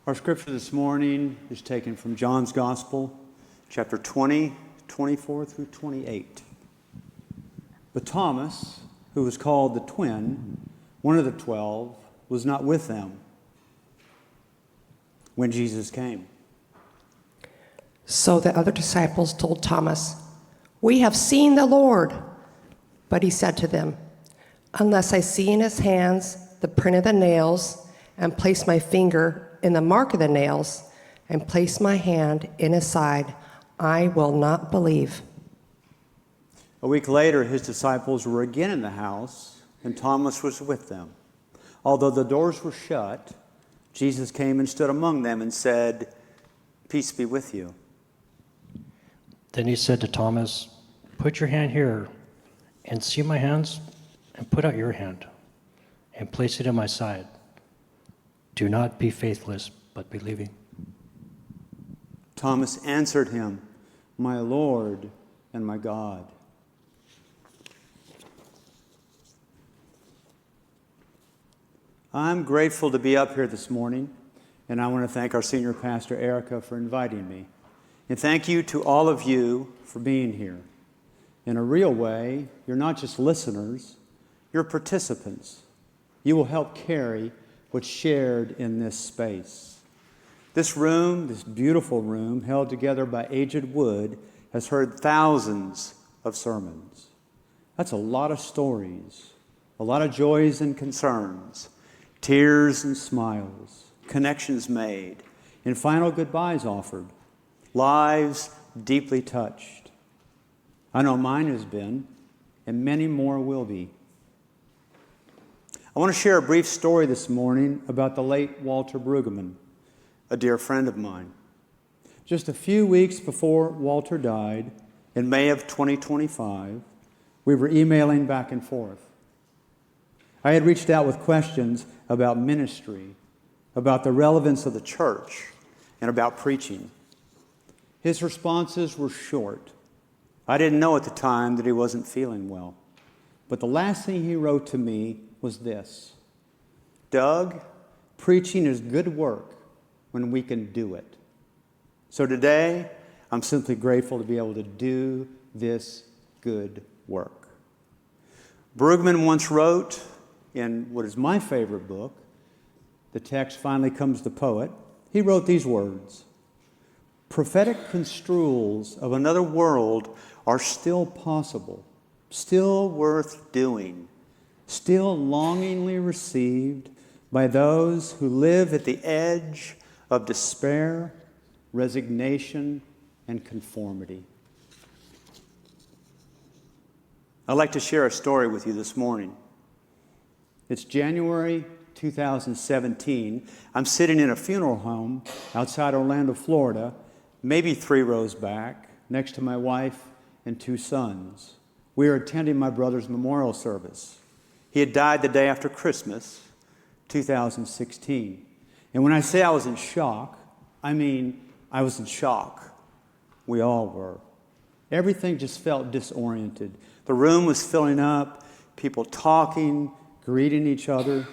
Our scripture this morning is taken from John's Gospel, chapter 20, 24 through 28. But Thomas, who was called the twin, one of the 12, was not with them when Jesus came. So the other disciples told Thomas, "We have seen the Lord." But he said to them, "Unless I see in his hands the print of the nails, and place my finger in the mark of the nails, and place my hand in his side, I will not believe." A week later, his disciples were again in the house, and Thomas was with them. Although the doors were shut, Jesus came and stood among them and said, "Peace be with you." Then he said to Thomas, "Put your hand here, and see my hands, and put out your hand, and place it in my side. Do not be faithless, but believing." Thomas answered him, "My Lord and my God." I'm grateful to be up here this morning, and I want to thank our senior pastor, Erica, for inviting me. And thank you to all of you for being here. In a real way, you're not just listeners, you're participants. You will help carry what's shared in this space. This room, this beautiful room, held together by aged wood, has heard thousands of sermons. That's a lot of stories, a lot of joys and concerns, tears and smiles, connections made, and final goodbyes offered, lives deeply touched. I know mine has been, and many more will be. I want to share a brief story this morning about the late Walter Brueggemann, a dear friend of mine. Just a few weeks before Walter died, in May of 2025, we were emailing back and forth. I had reached out with questions about ministry, about the relevance of the church, and about preaching. His responses were short. I didn't know at the time that he wasn't feeling well. But the last thing he wrote to me was this: "Doug, preaching is good work when we can do it." So today, I'm simply grateful to be able to do this good work. Brueggemann once wrote in what is my favorite book, The Text Finally Comes the Poet, he wrote these words: "Prophetic construals of another world are still possible, still worth doing, still longingly received by those who live at the edge of despair, resignation, and conformity." I'd like to share a story with you this morning. It's January 2017. I'm sitting in a funeral home outside Orlando, Florida, maybe 3 rows back, next to my wife and 2 sons. We were attending my brother's memorial service. He had died the day after Christmas, 2016. And when I say I was in shock, I mean I was in shock. We all were. Everything just felt disoriented. The room was filling up, people talking, greeting each other.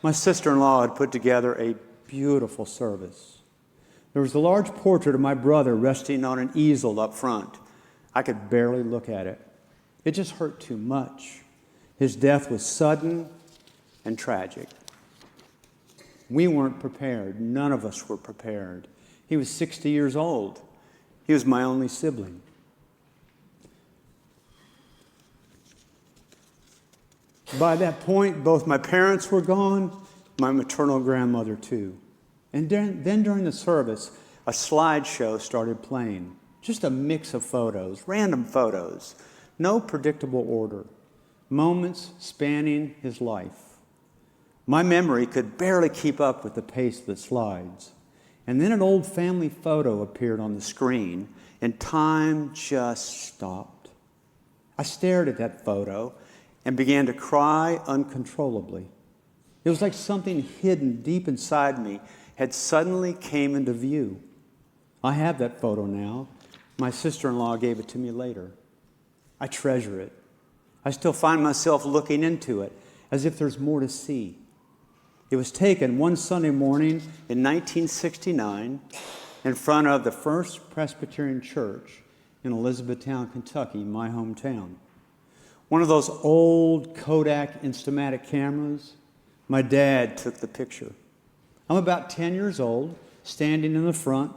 My sister-in-law had put together a beautiful service. There was a large portrait of my brother resting on an easel up front. I could barely look at it. It just hurt too much. His death was sudden and tragic. We weren't prepared. None of us were prepared. He was 60 years old. He was my only sibling. By that point, both my parents were gone, my maternal grandmother too. And then during the service, a slideshow started playing. Just a mix of photos, random photos, no predictable order, moments spanning his life. My memory could barely keep up with the pace of the slides. And then an old family photo appeared on the screen, and time just stopped. I stared at that photo and began to cry uncontrollably. It was like something hidden deep inside me had suddenly came into view. I have that photo now. My sister-in-law gave it to me later. I treasure it. I still find myself looking into it as if there's more to see. It was taken one Sunday morning in 1969 in front of the First Presbyterian Church in Elizabethtown, Kentucky, my hometown. One of those old Kodak Instamatic cameras. My dad took the picture. I'm about 10 years old, standing in the front,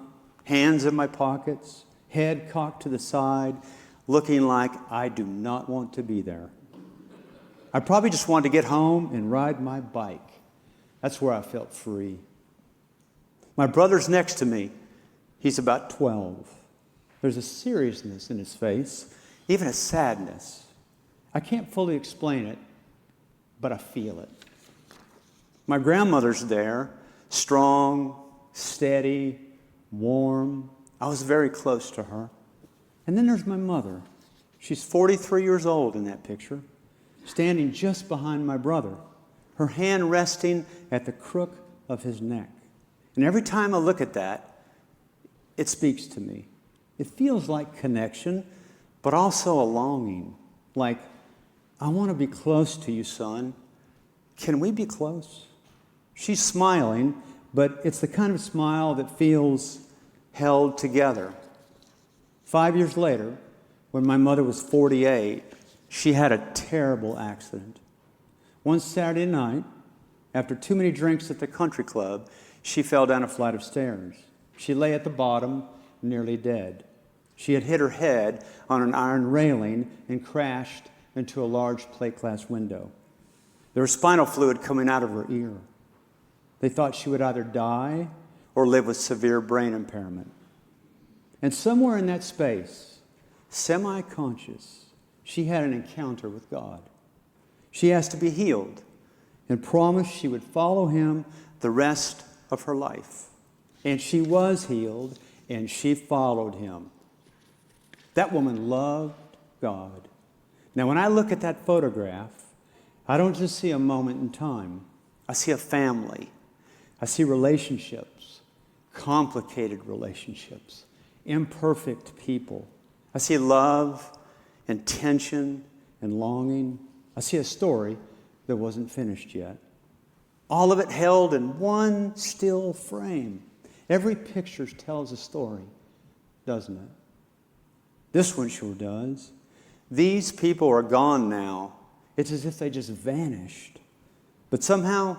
hands in my pockets, head cocked to the side, looking like I do not want to be there. I probably just wanted to get home and ride my bike. That's where I felt free. My brother's next to me. He's about 12. There's a seriousness in his face, even a sadness. I can't fully explain it, but I feel it. My grandmother's there, strong, steady, warm. I was very close to her. And then there's my mother. She's 43 years old in that picture, standing just behind my brother, her hand resting at the crook of his neck. And every time I look at that, it speaks to me. It feels like connection, but also a longing, like, I want to be close to you, son. Can we be close? She's smiling, but it's the kind of smile that feels held together. 5 years later, when my mother was 48, she had a terrible accident. One Saturday night, after too many drinks at the country club, she fell down a flight of stairs. She lay at the bottom, nearly dead. She had hit her head on an iron railing and crashed into a large plate glass window. There was spinal fluid coming out of her ear. They thought she would either die or live with severe brain impairment. And somewhere in that space, semi-conscious, she had an encounter with God. She asked to be healed and promised she would follow him the rest of her life. And she was healed, and she followed him. That woman loved God. Now, when I look at that photograph, I don't just see a moment in time. I see a family. I see relationships, complicated relationships, imperfect people. I see love and tension and longing. I see a story that wasn't finished yet. All of it held in one still frame. Every picture tells a story, doesn't it? This one sure does. These people are gone now. It's as if they just vanished. But somehow,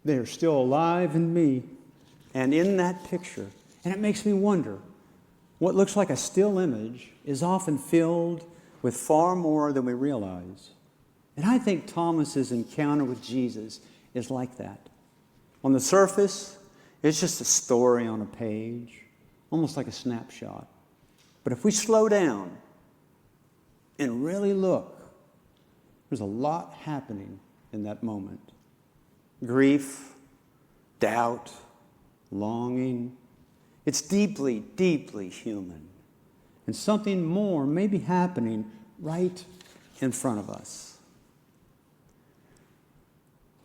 they are still alive in me and in that picture. And it makes me wonder, what looks like a still image is often filled with far more than we realize. And I think Thomas's encounter with Jesus is like that. On the surface, it's just a story on a page, almost like a snapshot. But if we slow down and really look, there's a lot happening in that moment. Grief, doubt, longing. It's deeply, deeply human. And something more may be happening right in front of us.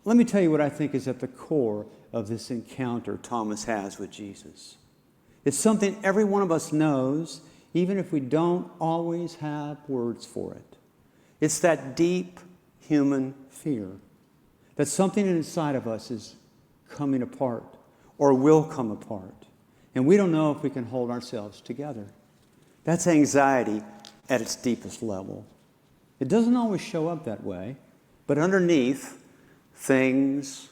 Let me tell you what I think is at the core of this encounter Thomas has with Jesus. It's something every one of us knows, even if we don't always have words for it. It's that deep human fear that something inside of us is coming apart or will come apart. And we don't know if we can hold ourselves together. That's anxiety at its deepest level. It doesn't always show up that way, but underneath, things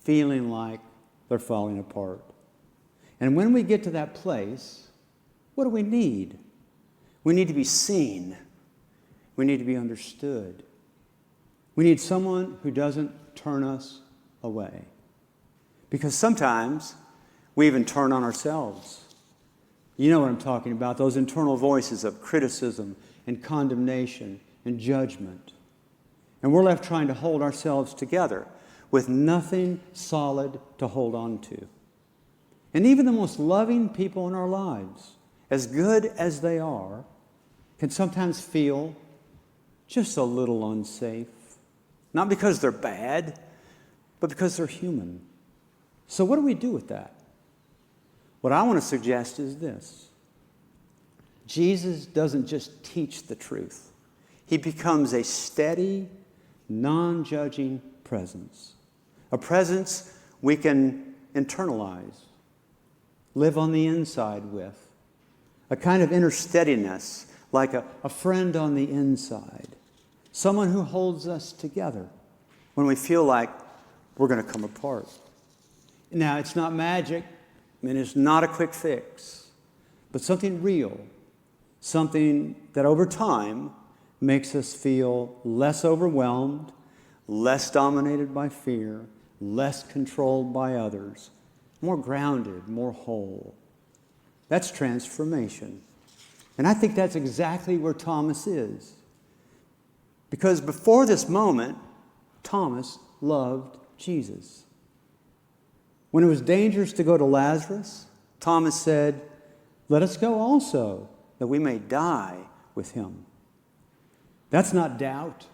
feeling like they're falling apart. And when we get to that place, what do we need? We need to be seen. We need to be understood. We need someone who doesn't turn us away. Because sometimes we even turn on ourselves. You know what I'm talking about, those internal voices of criticism and condemnation and judgment. And we're left trying to hold ourselves together with nothing solid to hold on to. And even the most loving people in our lives, as good as they are, can sometimes feel just a little unsafe. Not because they're bad, but because they're human. So what do we do with that? What I want to suggest is this. Jesus doesn't just teach the truth. He becomes a steady, non-judging presence. A presence we can internalize, live on the inside with. A kind of inner steadiness, like a friend on the inside. Someone who holds us together when we feel like we're going to come apart. Now, it's not magic. I mean, it's not a quick fix. But something real. Something that over time makes us feel less overwhelmed, less dominated by fear, less controlled by others, more grounded, more whole. That's transformation. And I think that's exactly where Thomas is. Because before this moment, Thomas loved Jesus. When it was dangerous to go to Lazarus, Thomas said, "Let us go also, that we may die with him." That's not doubt.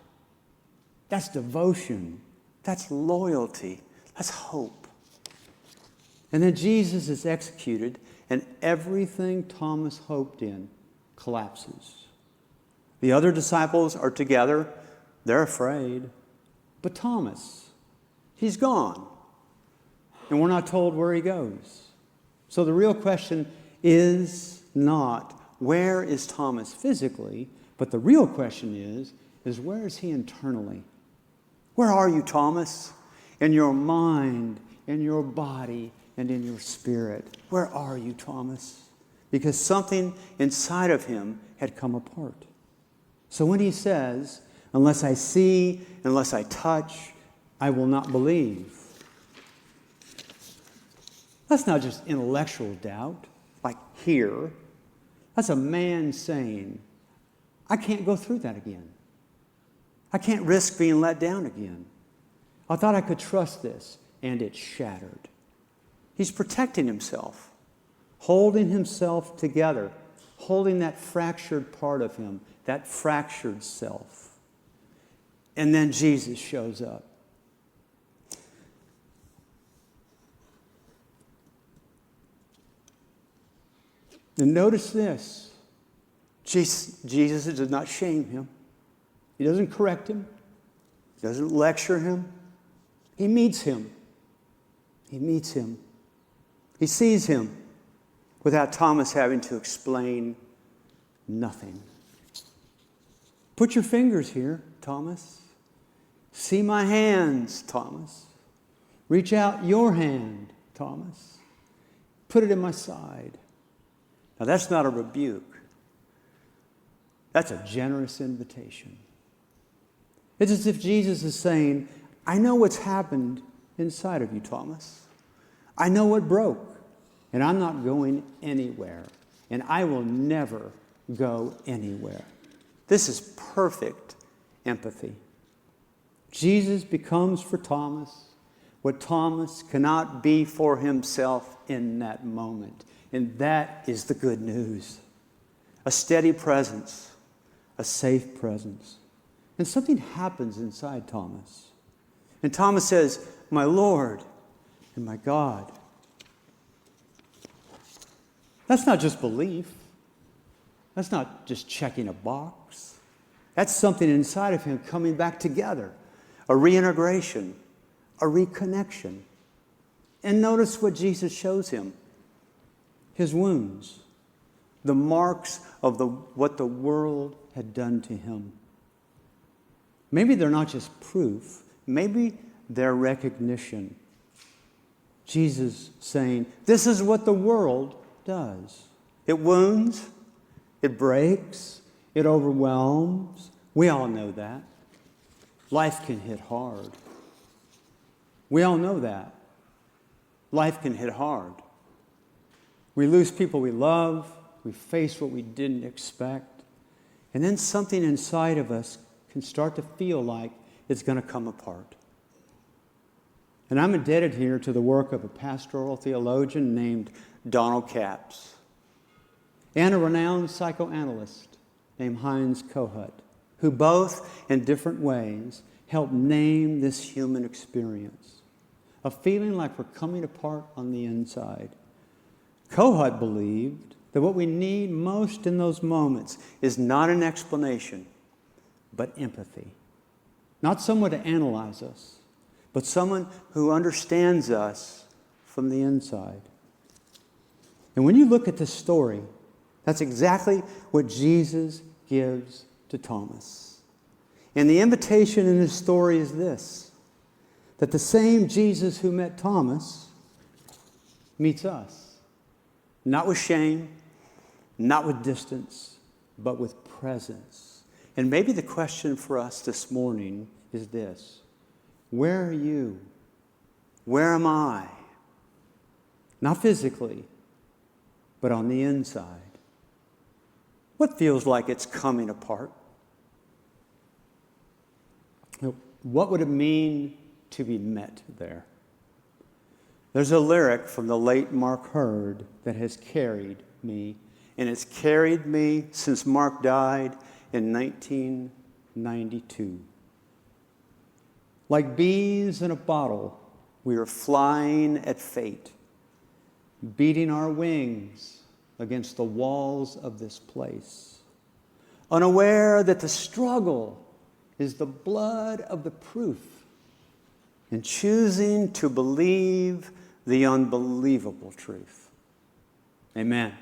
That's devotion. That's loyalty. That's hope. And then Jesus is executed, and everything Thomas hoped in collapses. The other disciples are together. They're afraid. But Thomas, he's gone. And we're not told where he goes. So the real question is not where is Thomas physically, but the real question is where is he internally? Where are you, Thomas? In your mind, in your body, and in your spirit. Where are you, Thomas? Because something inside of him had come apart. So when he says, "Unless I see, unless I touch, I will not believe," that's not just intellectual doubt, like here. That's a man saying, "I can't go through that again. I can't risk being let down again. I thought I could trust this, and it's shattered." He's protecting himself, holding himself together, holding that fractured part of him, that fractured self. And then Jesus shows up. And notice this. Jesus does not shame him. He doesn't correct him. He doesn't lecture him. He meets him. He meets him. He sees him without Thomas having to explain nothing. "Put your fingers here, Thomas. See my hands, Thomas. Reach out your hand, Thomas. Put it in my side." Now that's not a rebuke. That's a generous invitation. It's as if Jesus is saying, "I know what's happened inside of you, Thomas. I know what broke, and I'm not going anywhere, and I will never go anywhere." This is perfect empathy. Jesus becomes for Thomas what Thomas cannot be for himself in that moment. And that is the good news. A steady presence, a safe presence. And something happens inside Thomas. And Thomas says, "My Lord and my God." That's not just belief. That's not just checking a box. That's something inside of him coming back together. A reintegration, a reconnection. And notice what Jesus shows him. His wounds, the marks of what the world had done to him. Maybe they're not just proof. Maybe they're recognition. Jesus saying, this is what the world does. It wounds, it breaks, it overwhelms. We all know that. Life can hit hard. We all know that. Life can hit hard. We lose people we love. We face what we didn't expect. And then something inside of us can start to feel like it's going to come apart. And I'm indebted here to the work of a pastoral theologian named Donald Capps and a renowned psychoanalyst named Heinz Kohut, who both, in different ways, help name this human experience, a feeling like we're coming apart on the inside. Kohut believed that what we need most in those moments is not an explanation, but empathy. Not someone to analyze us, but someone who understands us from the inside. And when you look at this story, that's exactly what Jesus gives to Thomas. And the invitation in this story is this, that the same Jesus who met Thomas meets us. Not with shame, not with distance, but with presence. And maybe the question for us this morning is this: where are you? Where am I? Not physically, but on the inside. What feels like it's coming apart? What would it mean to be met there? There's a lyric from the late Mark Hurd that has carried me, and it's carried me since Mark died in 1992. Like bees in a bottle, we are flying at fate, beating our wings against the walls of this place, unaware that the struggle is the blood of the proof, and choosing to believe the unbelievable truth. Amen.